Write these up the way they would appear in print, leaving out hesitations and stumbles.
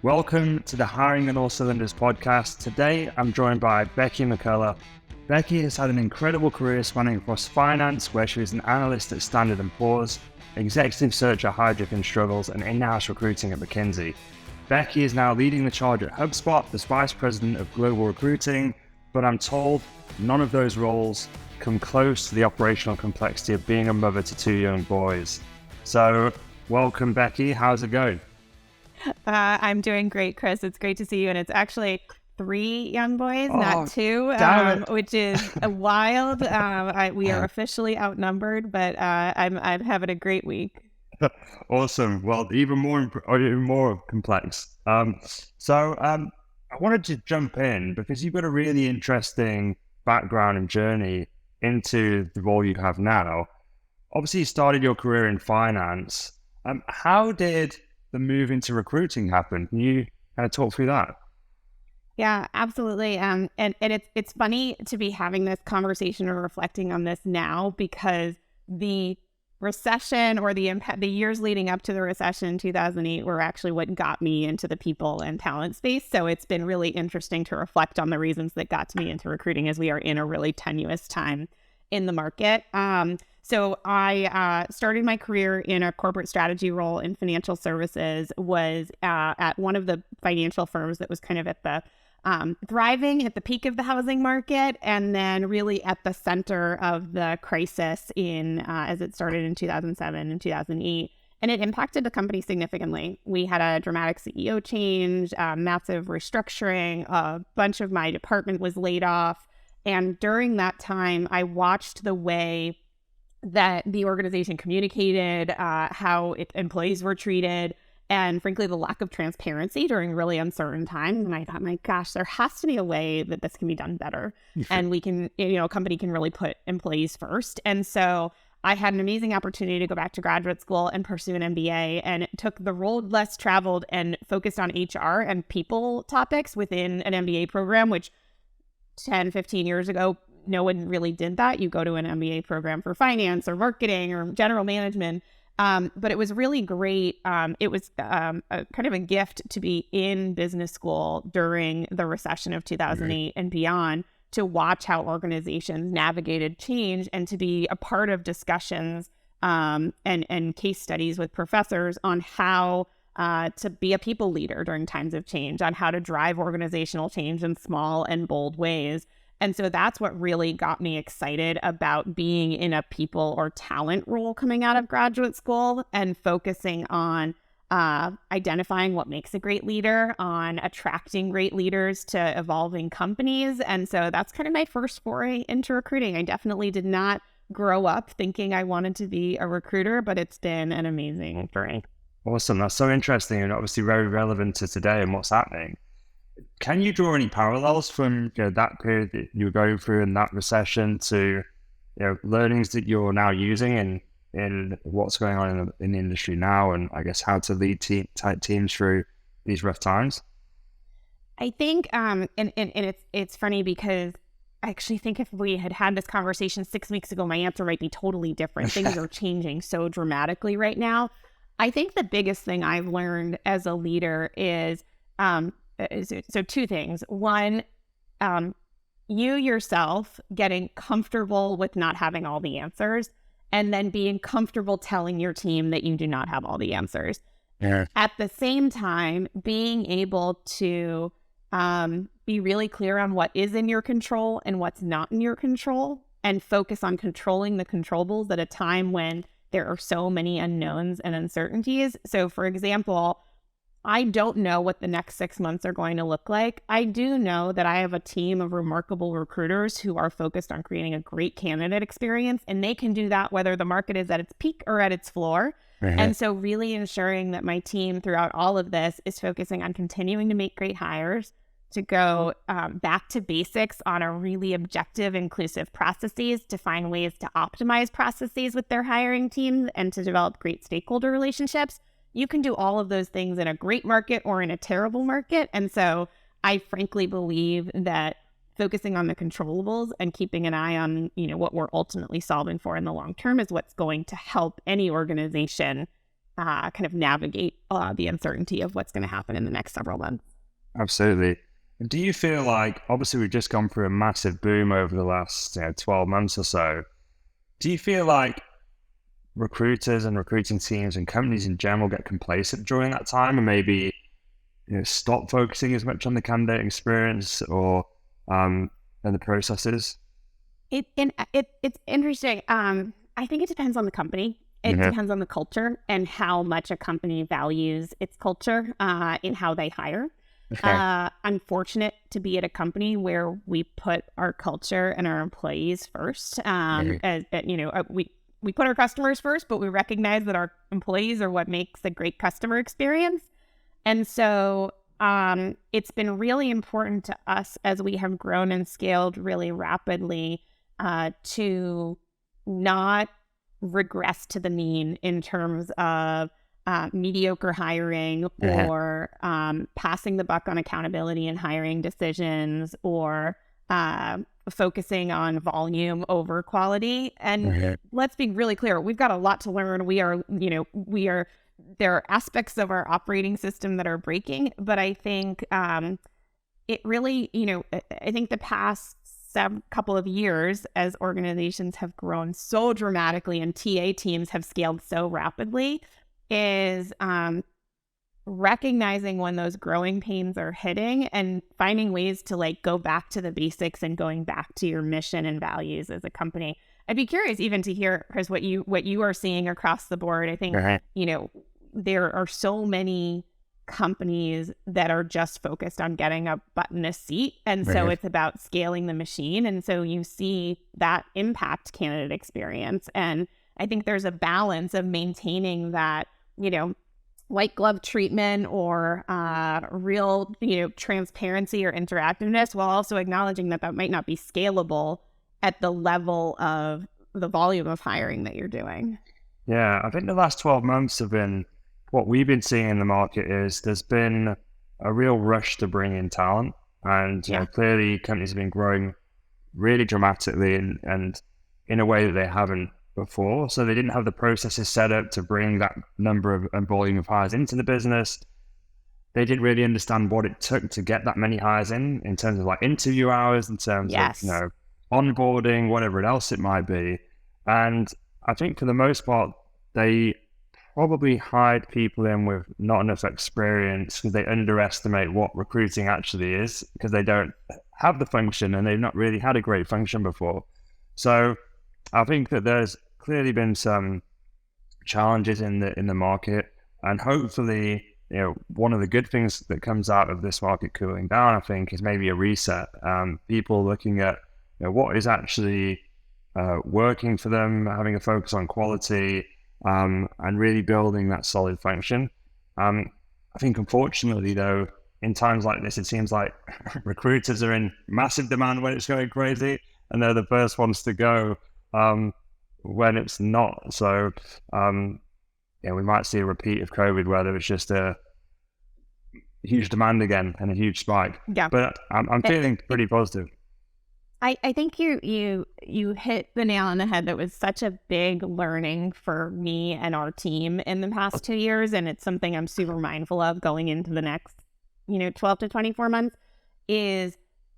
Welcome to the Hiring on All Cylinders podcast. Today, I'm joined by Becky McCullough. Becky has had an incredible career spanning across finance, where she was an analyst at Standard & Poor's, executive search at Heidrick & Struggles, and in-house recruiting at McKinsey. Becky is now leading the charge at HubSpot as Vice President of Global Recruiting, but I'm told none of those roles come close to the operational complexity of being a mother to two young boys. So, welcome, Becky. How's it going? I'm doing great, Chris. It's great to see you. And it's actually 3 young boys, not 2, which is wild. We are officially outnumbered, but I'm having a great week. Awesome. Well, even more complex. I wanted to jump in because you've got a really interesting background and journey into the role you have now. Obviously, you started your career in finance. How did the move into recruiting happen? Can you kind of talk through that? Yeah, absolutely. And it's funny to be having this conversation or reflecting on this now, because the recession or the years leading up to the recession in 2008 were actually what got me into the people and talent space. So it's been really interesting to reflect on the reasons that got me into recruiting, as we are in a really tenuous time in the market. So I started my career in a corporate strategy role in financial services, was at one of the financial firms that was kind of at the thriving at the peak of the housing market, and then really at the center of the crisis as it started in 2007 and 2008. And it impacted the company significantly. We had a dramatic CEO change, massive restructuring, a bunch of my department was laid off. And during that time, I watched the way that the organization communicated, how employees were treated, and frankly, the lack of transparency during really uncertain times. And I thought, my gosh, there has to be a way that this can be done better. And we can, a company can really put employees first. And so I had an amazing opportunity to go back to graduate school and pursue an MBA, and took the road less traveled and focused on HR and people topics within an MBA program, which 10, 15 years ago, no one really did that. You go to an MBA program for finance or marketing or general management. But it was really great. It was a kind of a gift to be in business school during the recession of 2008 and beyond, to watch how organizations navigated change, and to be a part of discussions and case studies with professors on how to be a people leader during times of change, on how to drive organizational change in small and bold ways. And so that's what really got me excited about being in a people or talent role coming out of graduate school, and focusing on identifying what makes a great leader, on attracting great leaders to evolving companies. And so that's kind of my first foray into recruiting. I definitely did not grow up thinking I wanted to be a recruiter, but it's been an amazing journey. Awesome. That's so interesting, and obviously very relevant to today and what's happening. Can you draw any parallels from that period that you were going through in that recession to learnings that you're now using in what's going on in the industry now, and I guess how to lead teams through these rough times? I think, and it's funny because I actually think if we had had this conversation 6 weeks ago, my answer might be totally different. Things are changing so dramatically right now. I think the biggest thing I've learned as a leader is, so 2 things. One, you yourself getting comfortable with not having all the answers, and then being comfortable telling your team that you do not have all the answers. Yeah. At the same time, being able to be really clear on what is in your control and what's not in your control, and focus on controlling the controllables at a time when there are so many unknowns and uncertainties. So for example, I don't know what the next 6 months are going to look like. I do know that I have a team of remarkable recruiters who are focused on creating a great candidate experience, and they can do that whether the market is at its peak or at its floor. And so really ensuring that my team throughout all of this is focusing on continuing to make great hires, to go back to basics on a really objective, inclusive processes, to find ways to optimize processes with their hiring teams, and to develop great stakeholder relationships. You can do all of those things in a great market or in a terrible market. And so I frankly believe that focusing on the controllables and keeping an eye on, what we're ultimately solving for in the long term is what's going to help any organization kind of navigate the uncertainty of what's going to happen in the next several months. Absolutely. Do you feel like, obviously we've just gone through a massive boom over the last 12 months or so. Do you feel like recruiters and recruiting teams and companies in general get complacent during that time and maybe stop focusing as much on the candidate experience or and the processes? It's interesting. I think it depends on the company. It depends on the culture and how much a company values its culture in how they hire. Okay. I'm fortunate to be at a company where we put our culture and our employees first. We put our customers first, but we recognize that our employees are what makes a great customer experience. And so it's been really important to us as we have grown and scaled really rapidly to not regress to the mean in terms of mediocre hiring or passing the buck on accountability and hiring decisions or focusing on volume over quality. And let's be really clear, we've got a lot to learn. There are aspects of our operating system that are breaking, but I think it really, I think the past couple of years as organizations have grown so dramatically and TA teams have scaled so rapidly is recognizing when those growing pains are hitting and finding ways to go back to the basics and going back to your mission and values as a company. I'd be curious even to hear, Chris, what you are seeing across the board. I think, there are so many companies that are just focused on getting a butt in a seat. And so it's about scaling the machine. And so you see that impact candidate experience. And I think there's a balance of maintaining that, white glove treatment or real, transparency or interactiveness while also acknowledging that might not be scalable at the level of the volume of hiring that you're doing. Yeah, I think the last 12 months have been, what we've been seeing in the market is there's been a real rush to bring in talent. And clearly companies have been growing really dramatically and in a way that they haven't before. So they didn't have the processes set up to bring that number of and volume of hires into the business. They didn't really understand what it took to get that many hires in terms of interview hours, in terms of, onboarding, whatever else it might be. And I think for the most part, they probably hired people in with not enough experience because they underestimate what recruiting actually is because they don't have the function and they've not really had a great function before. So I think that there's clearly been some challenges in the market, and hopefully, one of the good things that comes out of this market cooling down, I think, is maybe a reset. People looking at what is actually working for them, having a focus on quality, and really building that solid function. I think, unfortunately, though, in times like this, it seems like recruiters are in massive demand when it's going crazy, and they're the first ones to go when it's not. So, we might see a repeat of COVID where there was just a huge demand again and a huge spike. Yeah. But I'm feeling pretty positive. I think you hit the nail on the head. That was such a big learning for me and our team in the past 2 years. And it's something I'm super mindful of going into the next, 12 to 24 months is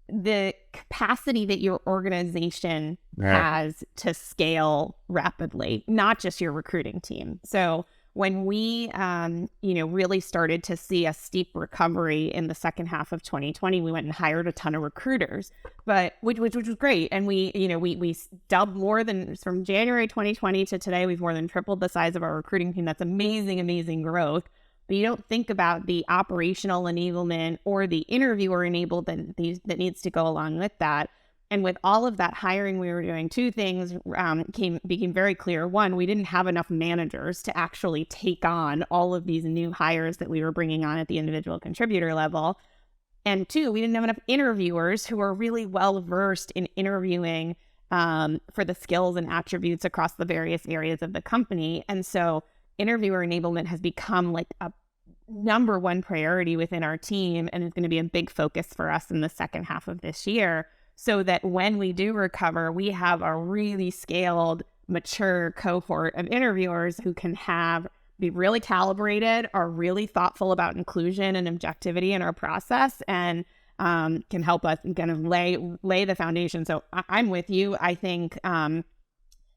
the capacity that your organization has to scale rapidly, not just your recruiting team. So when we, really started to see a steep recovery in the second half of 2020, we went and hired a ton of recruiters, but which was great. And we doubled more than from January 2020 to today. We've more than tripled the size of our recruiting team. That's amazing growth. But you don't think about the operational enablement or the interviewer enablement that needs to go along with that. And with all of that hiring we were doing, two things became very clear. One, we didn't have enough managers to actually take on all of these new hires that we were bringing on at the individual contributor level. And two, we didn't have enough interviewers who are really well versed in interviewing for the skills and attributes across the various areas of the company. And so interviewer enablement has become a number one priority within our team, and it's going to be a big focus for us in the second half of this year, so that when we do recover, we have a really scaled, mature cohort of interviewers who can be really calibrated, are really thoughtful about inclusion and objectivity in our process, and can help us kind of lay the foundation. So I'm with you. I think,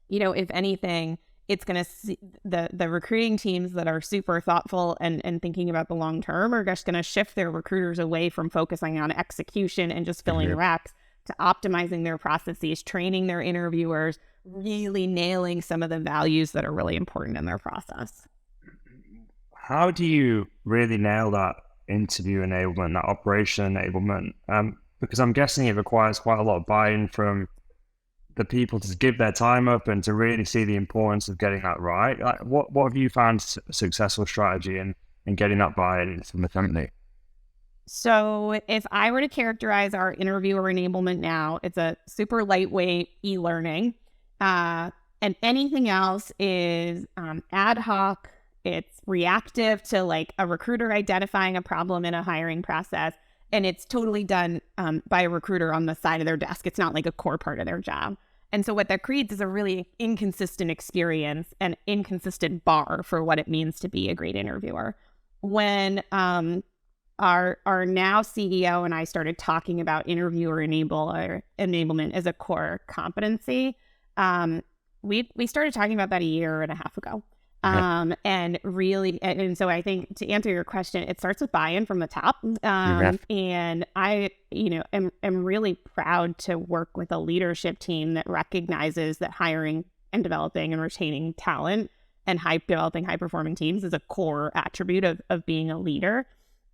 if anything, it's going to see the recruiting teams that are super thoughtful and thinking about the long term are just going to shift their recruiters away from focusing on execution and just filling recs to optimizing their processes, training their interviewers, really nailing some of the values that are really important in their process. How do you really nail that interview enablement, that operation enablement? Because I'm guessing it requires quite a lot of buy-in from the people to give their time up and to really see the importance of getting that right. Like, what have you found a successful strategy in getting that buy-in from the company? So if I were to characterize our interviewer enablement now, it's a super lightweight e-learning. And anything else is ad hoc. It's reactive to like a recruiter identifying a problem in a hiring process. And it's totally done by a recruiter on the side of their desk. It's not like a core part of their job. And so what that creates is a really inconsistent experience and inconsistent bar for what it means to be a great interviewer. When our now CEO and I started talking about interviewer enablement as a core competency, we started talking about that a year and a half ago. And really, and so I think to answer your question, it starts with buy-in from the top. And I, am really proud to work with a leadership team that recognizes that hiring and developing and retaining talent and developing high-performing teams is a core attribute of being a leader.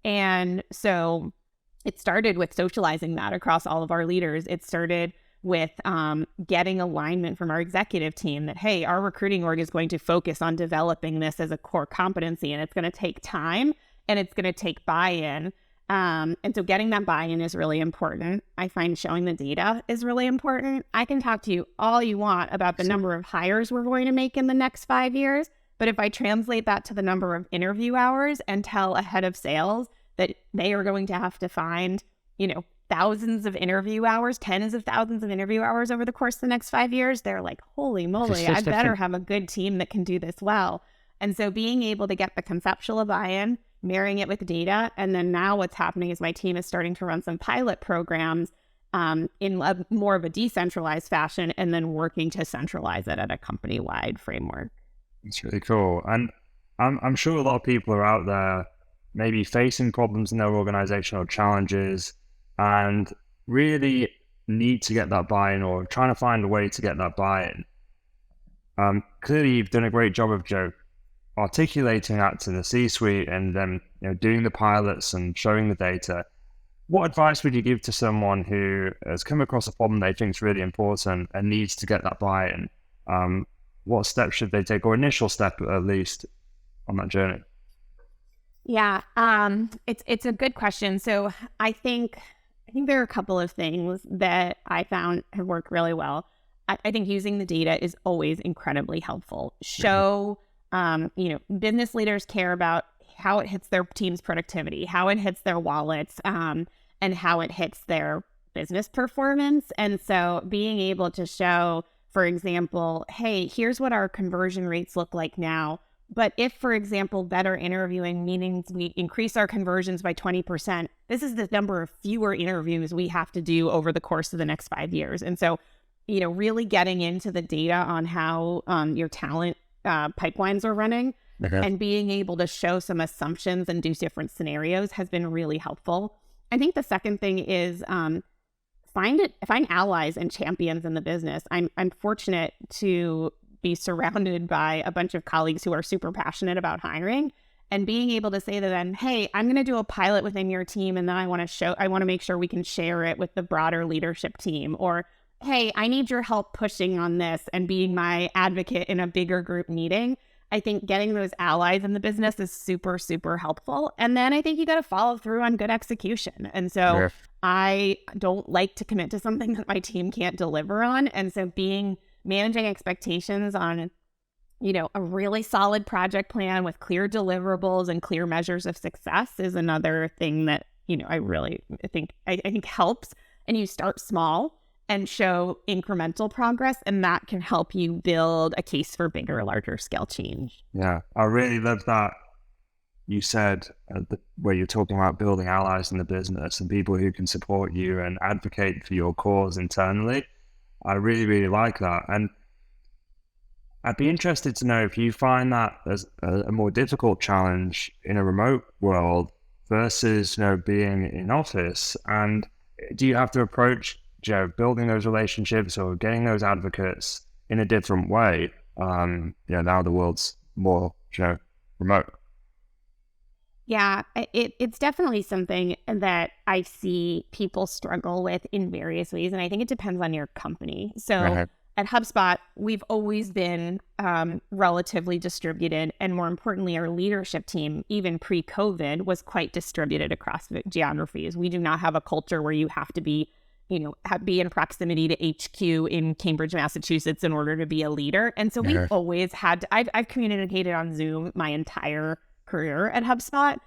And so it started with socializing that across all of our leaders. It started with getting alignment from our executive team that, hey, our recruiting org is going to focus on developing this as a core competency, and it's going to take time and it's going to take buy-in. And so getting that buy-in is really important. I find showing the data is really important. I can talk to you all you want about the number of hires we're going to make in the next 5 years, but if I translate that to the number of interview hours and tell a head of sales that they are going to have to find, thousands of interview hours, tens of thousands of interview hours over the course of the next 5 years, they're like, holy moly, I better have a good team that can do this well. And so being able to get the conceptual buy-in, marrying it with data, and then now what's happening is my team is starting to run some pilot programs in more of a decentralized fashion, and then working to centralize it at a company-wide framework. It's really cool. And I'm sure a lot of people are out there maybe facing problems in their organizational challenges and really need to get that buy-in or trying to find a way to get that buy-in. Clearly, you've done a great job of articulating that to the C-suite and then doing the pilots and showing the data. What advice would you give to someone who has come across a problem they think is really important and needs to get that buy-in? What steps should they take, or initial step at least, on that journey? Yeah, it's a good question. So I think there are a couple of things that I found have worked really well. I think using the data is always incredibly helpful. Show, business leaders care about how it hits their team's productivity, how it hits their wallets, and how it hits their business performance. And so being able to show, for example, hey, here's what our conversion rates look like now. But if, for example, better interviewing means we increase our conversions by 20%, this is the number of fewer interviews we have to do over the course of the next 5 years. And so, really getting into the data on how your talent pipelines are running and being able to show some assumptions and do different scenarios has been really helpful. I think the second thing is find allies and champions in the business. I'm fortunate to be surrounded by a bunch of colleagues who are super passionate about hiring, and being able to say to them, hey, I'm going to do a pilot within your team, and then I want to make sure we can share it with the broader leadership team. Or, hey, I need your help pushing on this, and being my advocate in a bigger group meeting. I think getting those allies in the business is super, super helpful. And then I think you got to follow through on good execution. And so I don't like to commit to something that my team can't deliver on. And so managing expectations on, a really solid project plan with clear deliverables and clear measures of success is another thing that, I really think helps. And you start small and show incremental progress. And that can help you build a case for bigger, larger scale change. Yeah, I really love that you said where you're talking about building allies in the business and people who can support you and advocate for your cause internally. I really, really like that. And I'd be interested to know if you find that as a more difficult challenge in a remote world versus, being in office. And do you have to approach, building those relationships or getting those advocates in a different way? Now the world's more, remote. Yeah, it's definitely something that I see people struggle with in various ways. And I think it depends on your company. So at HubSpot, we've always been relatively distributed. And more importantly, our leadership team, even pre-COVID, was quite distributed across geographies. We do not have a culture where you have to be, be in proximity to HQ in Cambridge, Massachusetts in order to be a leader. And so we've always had to, I've communicated on Zoom my entire career at HubSpot.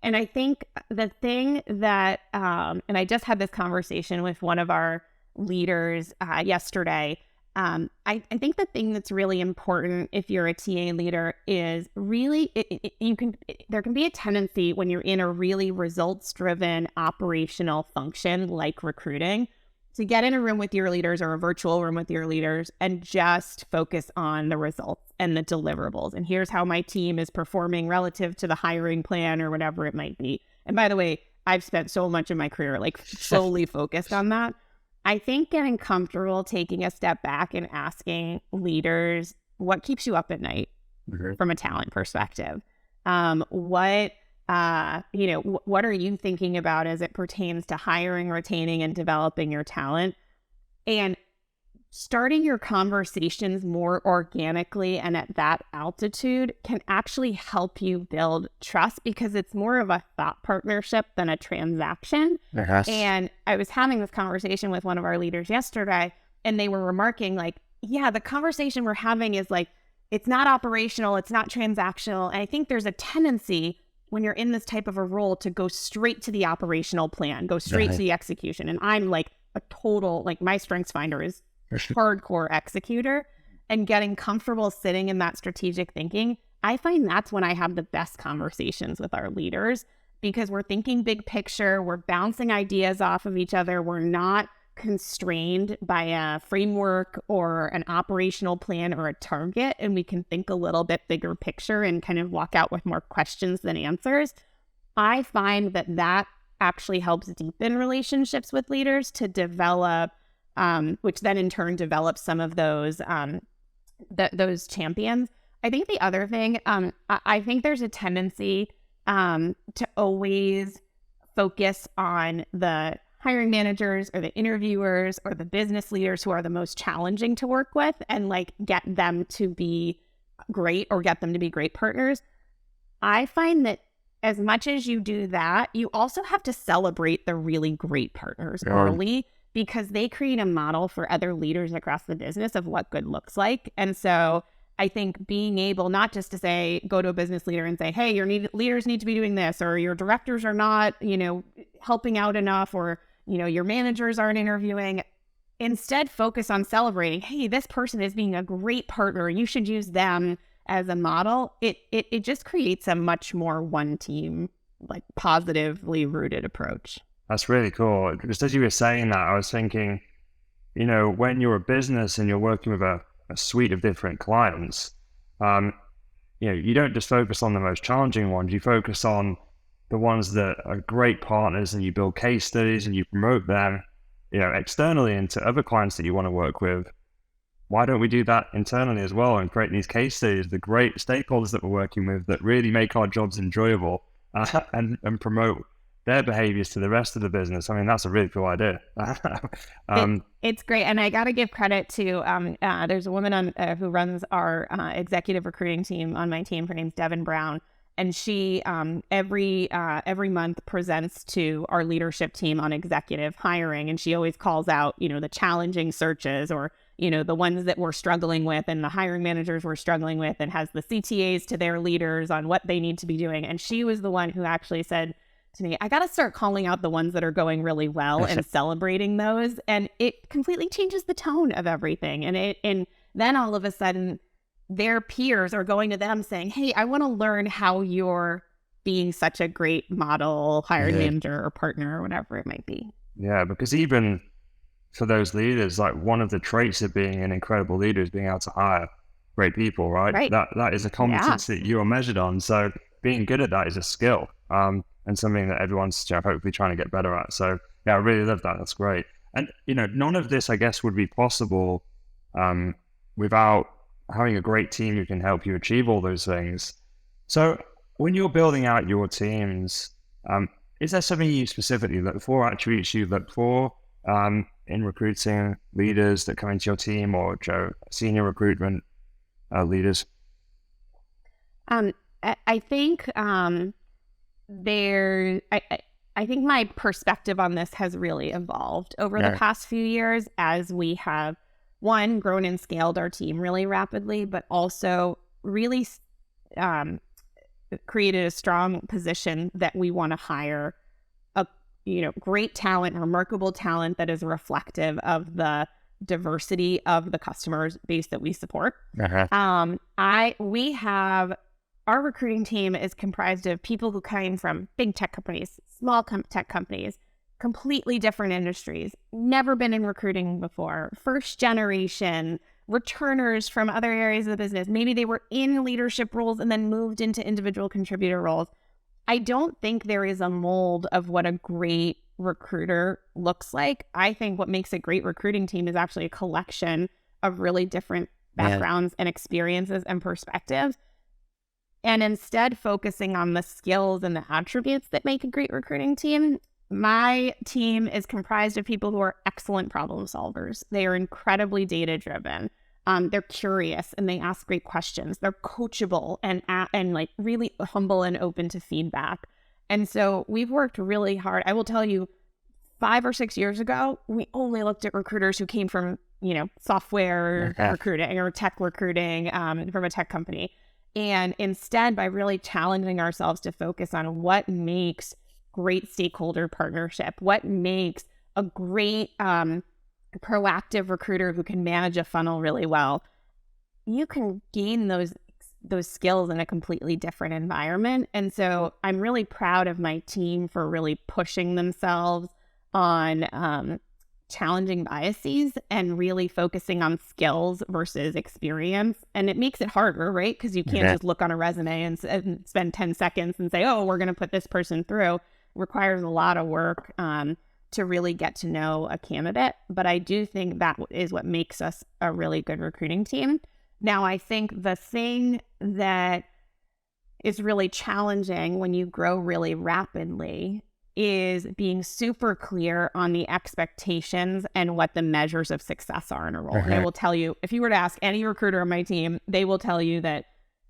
And I think the thing that, and I just had this conversation with one of our leaders yesterday. I think the thing that's really important if you're a TA leader is really, there can be a tendency when you're in a really results-driven operational function like recruiting to get in a room with your leaders or a virtual room with your leaders and just focus on the results and the deliverables. And here's how my team is performing relative to the hiring plan or whatever it might be. And by the way, I've spent so much of my career solely focused on that. I think getting comfortable taking a step back and asking leaders, what keeps you up at night from a talent perspective? What are you thinking about as it pertains to hiring, retaining, and developing your talent? And starting your conversations more organically and at that altitude can actually help you build trust because it's more of a thought partnership than a transaction. And I was having this conversation with one of our leaders yesterday, and they were remarking the conversation we're having is it's not operational, it's not transactional. And I think there's a tendency when you're in this type of a role to go straight to the operational plan, go straight to the execution. And I'm a total, my strengths finder is hardcore executor, and getting comfortable sitting in that strategic thinking. I find that's when I have the best conversations with our leaders because we're thinking big picture, we're bouncing ideas off of each other, we're not constrained by a framework or an operational plan or a target, and we can think a little bit bigger picture and kind of walk out with more questions than answers. I find that actually helps deepen relationships with leaders to develop which then in turn develops some of those those champions. I think the other thing, I think there's a tendency to always focus on the hiring managers or the interviewers or the business leaders who are the most challenging to work with and get them to be great or get them to be great partners. I find that as much as you do that, you also have to celebrate the really great partners early, because they create a model for other leaders across the business of what good looks like. And so I think being able not just to say, go to a business leader and say, hey, your leaders need to be doing this, or your directors are not, helping out enough, or, your managers aren't interviewing. Instead, focus on celebrating, hey, this person is being a great partner. You should use them as a model. It just creates a much more one team, positively rooted approach. That's really cool. Just as you were saying that, I was thinking, when you're a business and you're working with a suite of different clients, you don't just focus on the most challenging ones. You focus on the ones that are great partners, and you build case studies and you promote them, externally into other clients that you want to work with. Why don't we do that internally as well and create these case studies, the great stakeholders that we're working with that really make our jobs enjoyable and promote their behaviors to the rest of the business? I mean, that's a really cool idea. It's great. And I got to give credit to, there's a woman who runs our executive recruiting team on my team. Her name's Devin Brown. And she every month presents to our leadership team on executive hiring. And she always calls out, the challenging searches or, the ones that we're struggling with and the hiring managers we're struggling with, and has the CTAs to their leaders on what they need to be doing. And she was the one who actually said, to me, I got to start calling out the ones that are going really well and celebrating those. And it completely changes the tone of everything. And then all of a sudden, their peers are going to them saying, hey, I want to learn how you're being such a great model, hiring manager or partner or whatever it might be. Yeah, because even for those leaders, like one of the traits of being an incredible leader is being able to hire great people, right? That is a competence that you are measured on. So being good at that is a skill, and something that everyone's hopefully trying to get better at. So yeah, I really love that. That's great. And none of this, I guess, would be possible without having a great team who can help you achieve all those things. So when you're building out your teams, is there something you specifically look for, attributes you look for in recruiting leaders that come into your team, or senior recruitment leaders? I think I think my perspective on this has really evolved over the past few years as we have, one, grown and scaled our team really rapidly, but also really created a strong position that we want to hire a great talent, remarkable talent that is reflective of the diversity of the customers base that we support. Our recruiting team is comprised of people who came from big tech companies, small tech companies, completely different industries, never been in recruiting before, first generation, returners from other areas of the business. Maybe they were in leadership roles and then moved into individual contributor roles. I don't think there is a mold of what a great recruiter looks like. I think what makes a great recruiting team is actually a collection of really different backgrounds and experiences and perspectives. And instead focusing on the skills and the attributes that make a great recruiting team, my team is comprised of people who are excellent problem solvers. They are incredibly data-driven. They're curious and they ask great questions. They're coachable and like really humble and open to feedback. And so we've worked really hard. I will tell you, 5 or 6 years ago, we only looked at recruiters who came from, software recruiting or tech recruiting from a tech company. And instead, by really challenging ourselves to focus on what makes great stakeholder partnership, what makes a great proactive recruiter who can manage a funnel really well, you can gain those skills in a completely different environment. And so I'm really proud of my team for really pushing themselves on challenging biases and really focusing on skills versus experience. And it makes it harder, right? Because you can't just look on a resume and spend 10 seconds and say, oh, we're going to put this person through. It requires a lot of work to really get to know a candidate. But I do think that is what makes us a really good recruiting team. Now, I think the thing that is really challenging when you grow really rapidly is being super clear on the expectations and what the measures of success are in a role. And I will tell you, if you were to ask any recruiter on my team, they will tell you that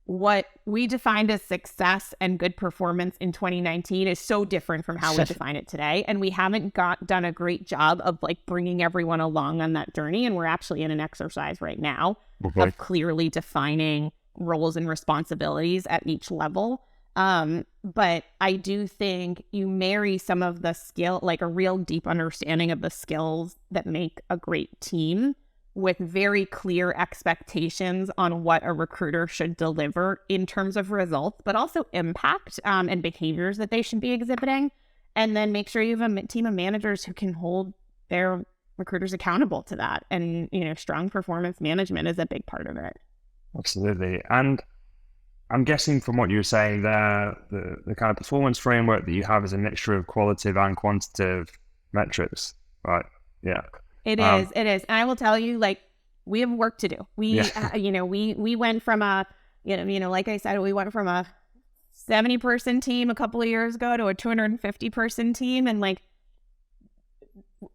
what we defined as success and good performance in 2019 is so different from how we define it today. And we haven't done a great job of like bringing everyone along on that journey. And we're actually in an exercise right now of clearly defining roles and responsibilities at each level. But I do think you marry some of the skill, like a real deep understanding of the skills that make a great team with very clear expectations on what a recruiter should deliver in terms of results, but also impact and behaviors that they should be exhibiting. And then make sure you have a team of managers who can hold their recruiters accountable to that. And, strong performance management is a big part of it. Absolutely. And I'm guessing from what you were saying there, the kind of performance framework that you have is a mixture of qualitative and quantitative metrics, right? Yeah. It is. And I will tell you, like, we have work to do. We went from like I said, we went from a 70-person team a couple of years ago to a 250-person team, and like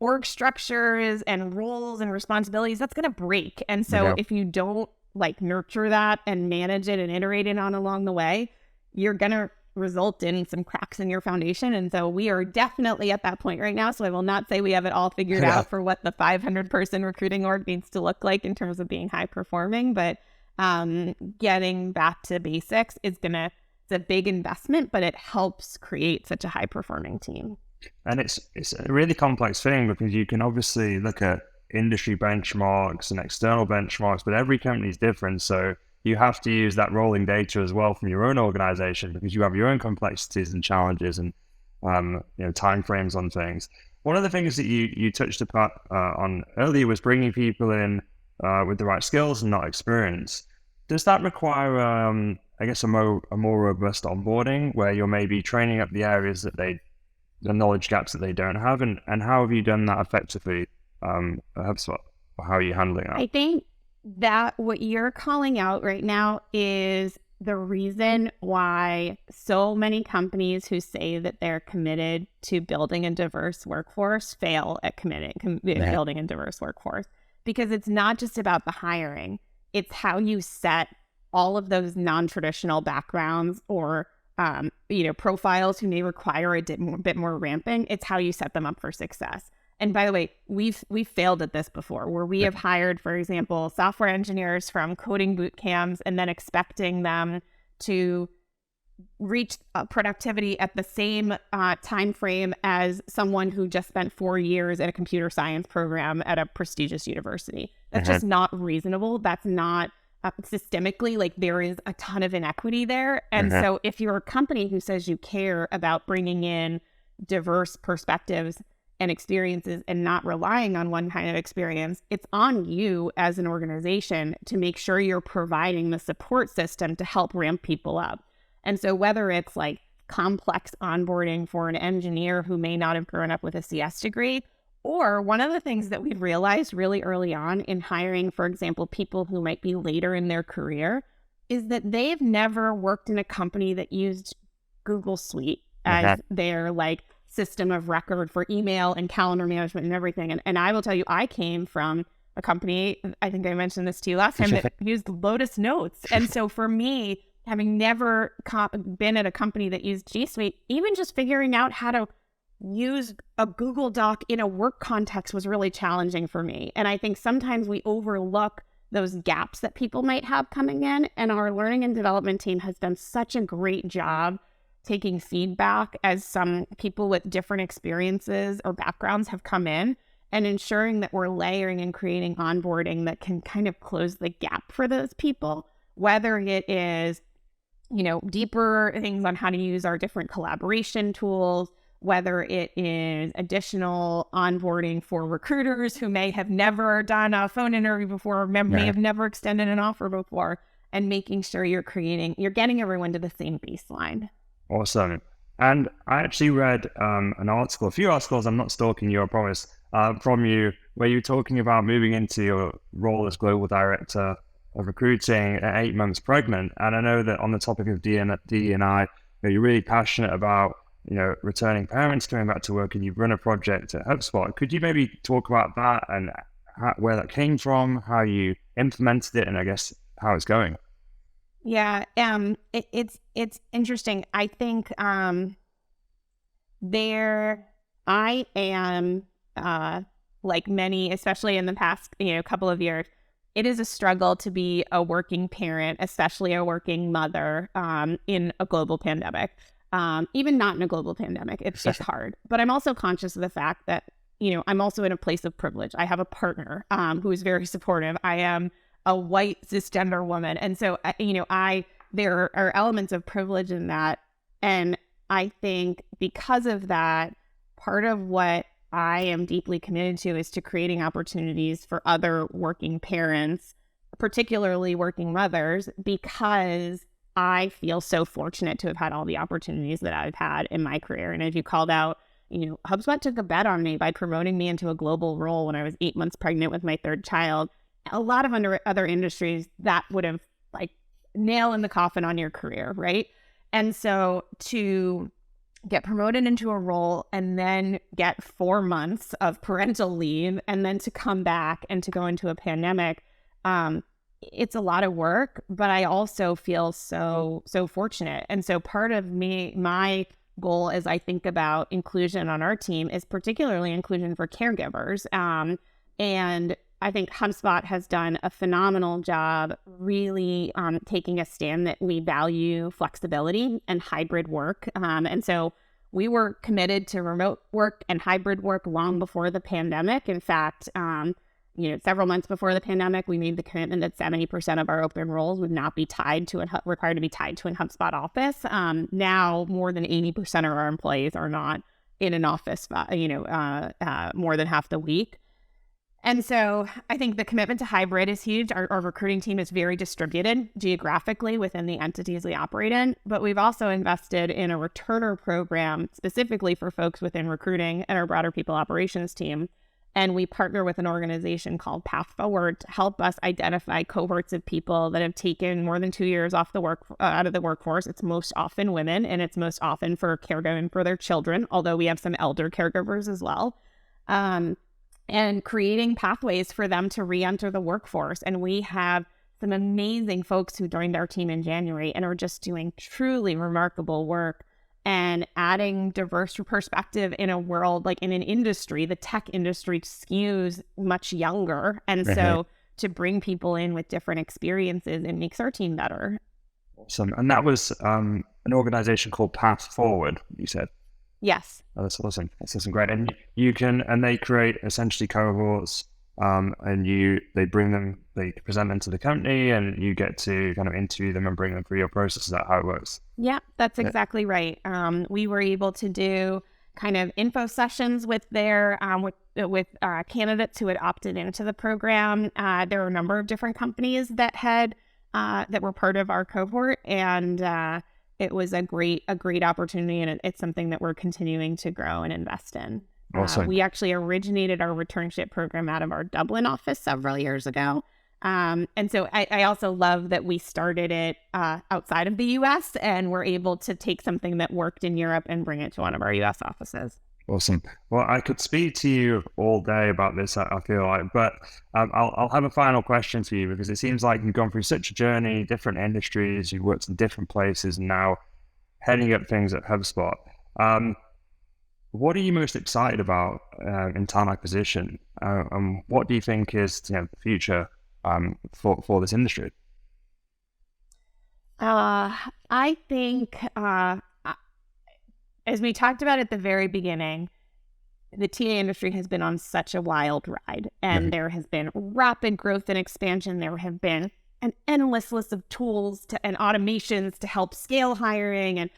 org structures and roles and responsibilities, that's going to break. And so if you don't like nurture that and manage it and iterate it on along the way, you're going to result in some cracks in your foundation. And so we are definitely at that point right now. So I will not say we have it all figured out for what the 500-person recruiting org needs to look like in terms of being high performing, but getting back to basics is going to a big investment, but it helps create such a high performing team. And it's a really complex thing because you can obviously look at industry benchmarks and external benchmarks, but every company is different. So you have to use that rolling data as well from your own organization because you have your own complexities and challenges and timeframes on things. One of the things that you touched upon on earlier was bringing people in with the right skills and not experience. Does that require, I guess, a more robust onboarding where you're maybe training up the areas that the knowledge gaps that they don't have, and how have you done that effectively at HubSpot? Or how are you handling that? I think that what you're calling out right now is the reason why so many companies who say that they're committed to building a diverse workforce fail at building a diverse workforce, because it's not just about the hiring. It's how you set all of those non-traditional backgrounds or profiles who may require a bit more ramping. It's how you set them up for success. And by the way, we've failed at this before, where we have hired, for example, software engineers from coding boot camps and then expecting them to reach productivity at the same time frame as someone who just spent 4 years at a computer science program at a prestigious university. That's just not reasonable. That's not systemically, like, there is a ton of inequity there. And so if you're a company who says you care about bringing in diverse perspectives and experiences and not relying on one kind of experience, it's on you as an organization to make sure you're providing the support system to help ramp people up. And so whether it's like complex onboarding for an engineer who may not have grown up with a CS degree, or one of the things that we've realized really early on in hiring, for example, people who might be later in their career, is that they've never worked in a company that used Google Suite as their like system of record for email and calendar management and everything. And I will tell you, I came from a company, I think I mentioned this to you last time, that used Lotus Notes. And so for me, having never been at a company that used G Suite, even just figuring out how to use a Google Doc in a work context was really challenging for me. And I think sometimes we overlook those gaps that people might have coming in. And our learning and development team has done such a great job taking feedback as some people with different experiences or backgrounds have come in, and ensuring that we're layering and creating onboarding that can kind of close the gap for those people, whether it is, deeper things on how to use our different collaboration tools, whether it is additional onboarding for recruiters who may have never done a phone interview before, or may have never extended an offer before, and making sure you're getting everyone to the same baseline. Awesome. And I actually read a few articles, I'm not stalking you, I promise, from you, where you're talking about moving into your role as global director of recruiting at 8 months pregnant. And I know that on the topic of DE&I, you're really passionate about returning parents coming back to work, and you've run a project at HubSpot. Could you maybe talk about that and where that came from, how you implemented it, and I guess how it's going? Yeah, it's interesting. I think I am like many, especially in the past couple of years, it is a struggle to be a working parent, especially a working mother in a global pandemic. Even not in a global pandemic, it's just hard. But I'm also conscious of the fact that I'm also in a place of privilege. I have a partner who is very supportive. I am a white cisgender woman. And so, there are elements of privilege in that. And I think because of that, part of what I am deeply committed to is to creating opportunities for other working parents, particularly working mothers, because I feel so fortunate to have had all the opportunities that I've had in my career. And as you called out, HubSpot took a bet on me by promoting me into a global role when I was 8 months pregnant with my third child. A lot of other industries that would have like nail in the coffin on your career, right? And so to get promoted into a role and then get 4 months of parental leave and then to come back and to go into a pandemic, it's a lot of work, but I also feel so fortunate. And so part of my goal as I think about inclusion on our team is particularly inclusion for caregivers. And I think HubSpot has done a phenomenal job really taking a stand that we value flexibility and hybrid work. And so we were committed to remote work and hybrid work long before the pandemic. In fact, several months before the pandemic, we made the commitment that 70% of our open roles would not be required to be tied to a HubSpot office. Now, more than 80% of our employees are not in an office, more than half the week. And so I think the commitment to hybrid is huge. Our recruiting team is very distributed geographically within the entities we operate in, but we've also invested in a returner program specifically for folks within recruiting and our broader people operations team. And we partner with an organization called Path Forward to help us identify cohorts of people that have taken more than 2 years out of the workforce. It's most often women, and it's most often for caregiving for their children, although we have some elder caregivers as well. And creating pathways for them to re-enter the workforce. And we have some amazing folks who joined our team in January and are just doing truly remarkable work and adding diverse perspective in a world, like in an industry, the tech industry skews much younger. And so to bring people in with different experiences, it makes our team better. Awesome. And that was an organization called Path Forward, you said? Yes. Oh, that's awesome. That's awesome. Great. And they create essentially cohorts, and they present them to the company, and you get to kind of interview them and bring them through your process. Is that how it works? Yeah, that's exactly right. We were able to do kind of info sessions with candidates who had opted into the program. There were a number of different companies that were part of our cohort, and it was a great opportunity, and it's something that we're continuing to grow and invest in. Awesome. We actually originated our returnship program out of our Dublin office several years ago. And so I also love that we started it outside of the U.S. and we're able to take something that worked in Europe and bring it to one of our U.S. offices. Awesome. Well, I could speak to you all day about this, I feel like, but I'll have a final question for you, because it seems like you've gone through such a journey, different industries, you've worked in different places, and now heading up things at HubSpot. What are you most excited about in talent acquisition? And what do you think is the future for this industry? I think, as we talked about at the very beginning, the TA industry has been on such a wild ride, and there has been rapid growth and expansion. There have been an endless list of tools and automations to help scale hiring and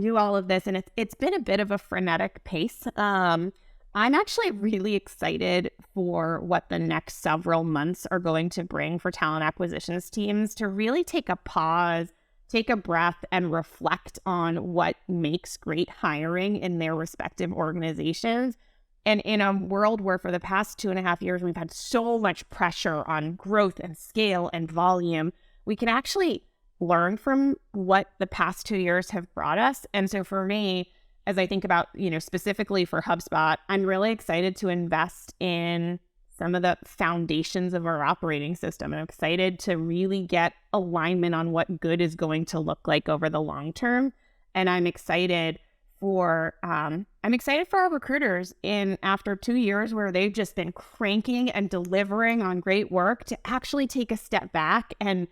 do all of this. And it's been a bit of a frenetic pace. I'm actually really excited for what the next several months are going to bring for talent acquisitions teams to really take a pause, take a breath, and reflect on what makes great hiring in their respective organizations. And in a world where for the past 2.5 years, we've had so much pressure on growth and scale and volume, we can actually learn from what the past 2 years have brought us. And so for me, as I think about, specifically for HubSpot, I'm really excited to invest in some of the foundations of our operating system. I'm excited to really get alignment on what good is going to look like over the long term. And I'm excited for our recruiters after 2 years where they've just been cranking and delivering on great work, to actually take a step back and,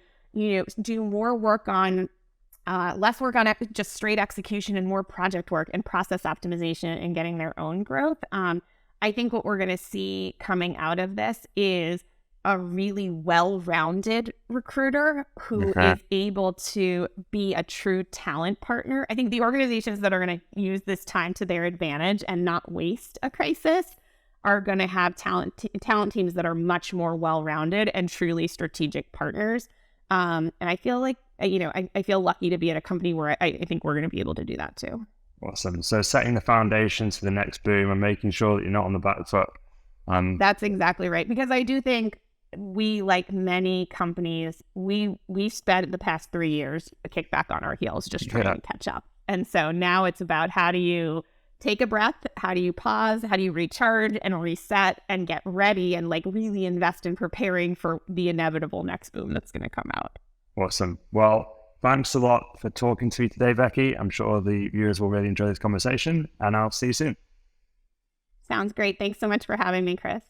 do more work on less work on just straight execution and more project work and process optimization and getting their own growth. I think what we're going to see coming out of this is a really well-rounded recruiter who is able to be a true talent partner. I think the organizations that are going to use this time to their advantage and not waste a crisis are going to have talent teams that are much more well-rounded and truly strategic partners. And I feel like, I feel lucky to be at a company where I think we're going to be able to do that too. Awesome. So setting the foundations for the next boom and making sure that you're not on the back foot. That's exactly right. Because I do think we, like many companies, we spent the past 3 years a kick back on our heels just trying to catch up. And so now it's about, how do you take a breath? How do you pause? How do you recharge and reset and get ready and really invest in preparing for the inevitable next boom that's going to come out? Awesome. Well, thanks a lot for talking to me today, Becky. I'm sure the viewers will really enjoy this conversation, and I'll see you soon. Sounds great. Thanks so much for having me, Chris.